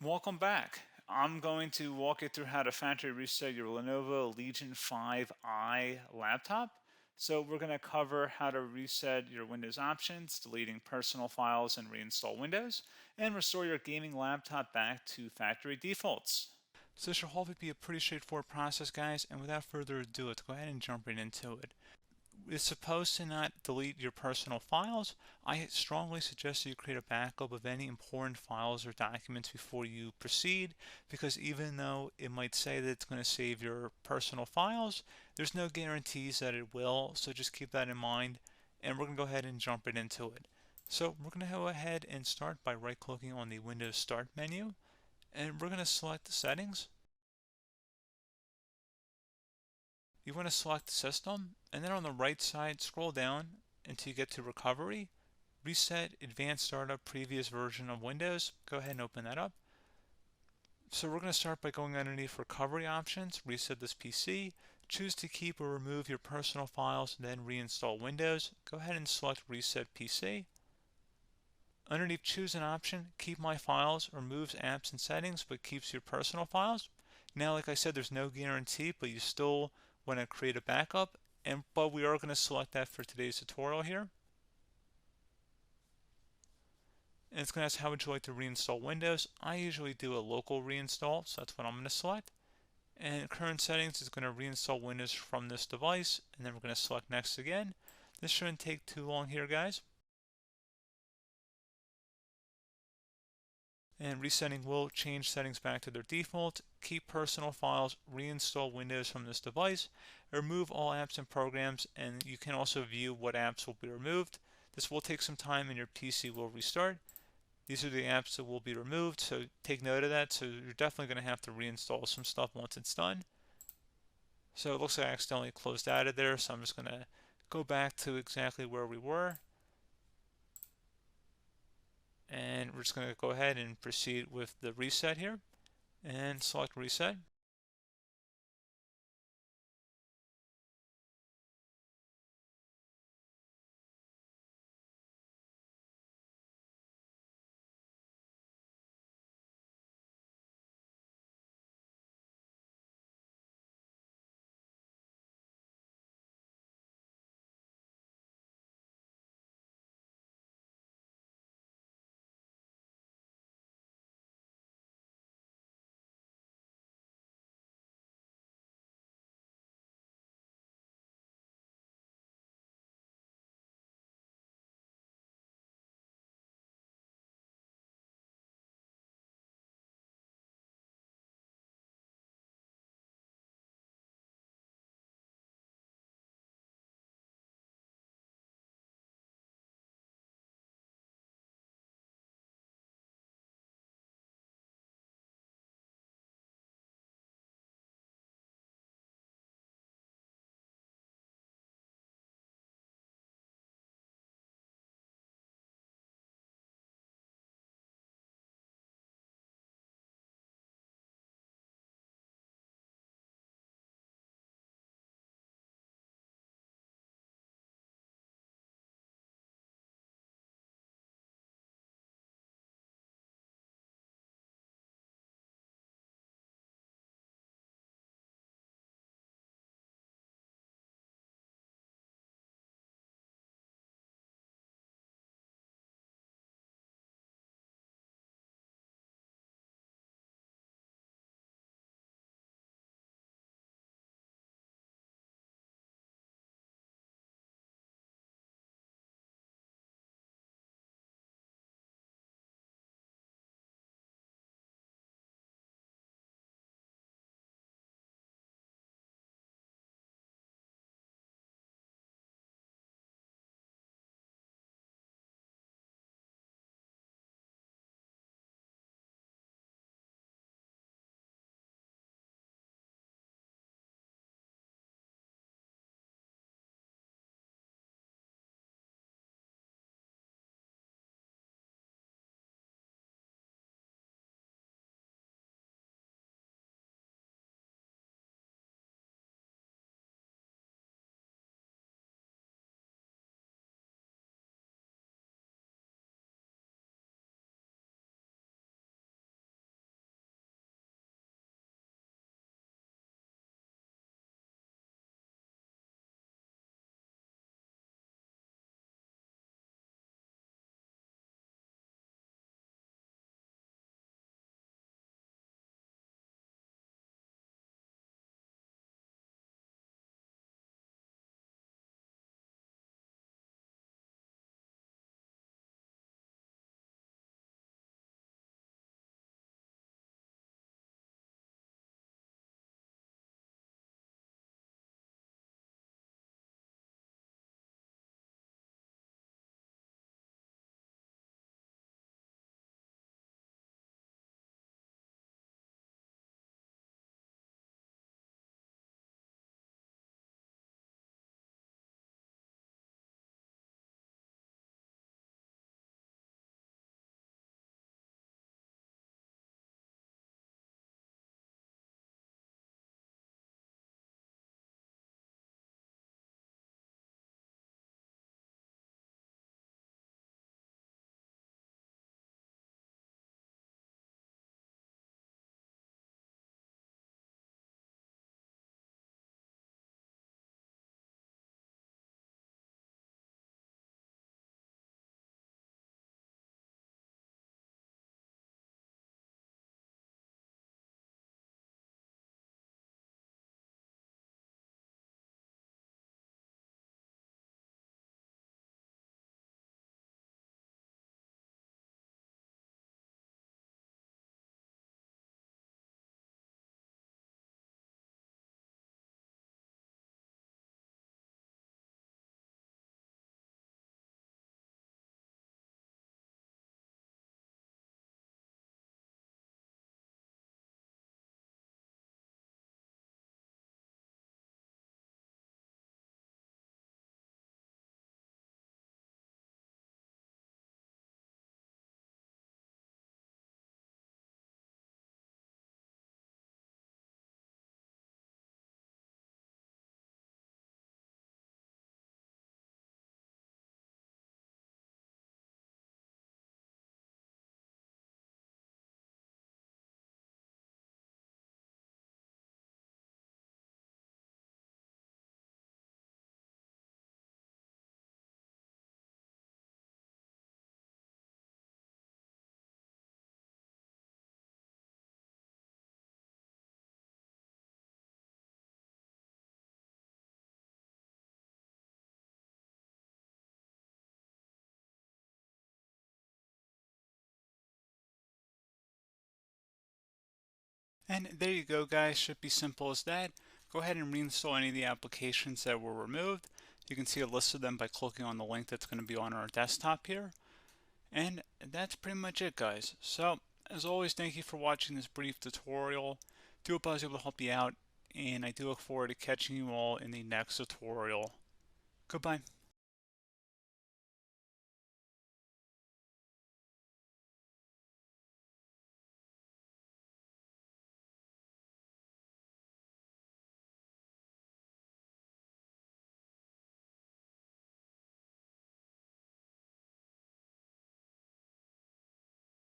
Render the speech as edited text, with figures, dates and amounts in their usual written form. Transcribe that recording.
Welcome back. I'm going to walk you through how to factory reset your Lenovo Legion 5i laptop. So we're going to cover how to reset your Windows options, deleting personal files and reinstall Windows, and restore your gaming laptop back to factory defaults. So this should hopefully be a pretty straightforward process, guys, and without further ado, let's go ahead and jump right into it. It's supposed to not delete your personal files. I strongly suggest you create a backup of any important files or documents before you proceed, because even though it might say that it's going to save your personal files, there's no guarantees that it will, so just keep that in mind, and we're going to go ahead and jump right into it. So we're going to go ahead and start by right-clicking on the Windows Start menu, and we're going to select the settings. You want to select System, and then on the right side, scroll down until you get to Recovery. Reset Advanced Startup Previous Version of Windows. Go ahead and open that up. So we're going to start by going underneath Recovery Options, reset this PC. Choose to keep or remove your personal files, then reinstall Windows. Go ahead and select Reset PC. Underneath Choose an option, Keep My Files removes apps and settings but keeps your personal files. Now, like I said, there's no guarantee, but you still want to create a backup, but we are going to select that for today's tutorial here. And it's going to ask how would you like to reinstall Windows. I usually do a local reinstall, so that's what I'm going to select. And current settings is going to reinstall Windows from this device, and then we're going to select next again. This shouldn't take too long here, guys. And resetting will change settings back to their default, keep personal files, reinstall Windows from this device, remove all apps and programs, and you can also view what apps will be removed. This will take some time and your PC will restart. These are the apps that will be removed, so take note of that. So you're definitely going to have to reinstall some stuff once it's done. So it looks like I accidentally closed out of there, so I'm just going to go back to exactly where we were. And we're just going to go ahead and proceed with the reset here and select reset. And there you go, guys. Should be simple as that. Go ahead and reinstall any of the applications that were removed. You can see a list of them by clicking on the link that's going to be on our desktop here. And that's pretty much it, guys. So, as always, thank you for watching this brief tutorial. Do hope I was able to help you out, and I do look forward to catching you all in the next tutorial. Goodbye.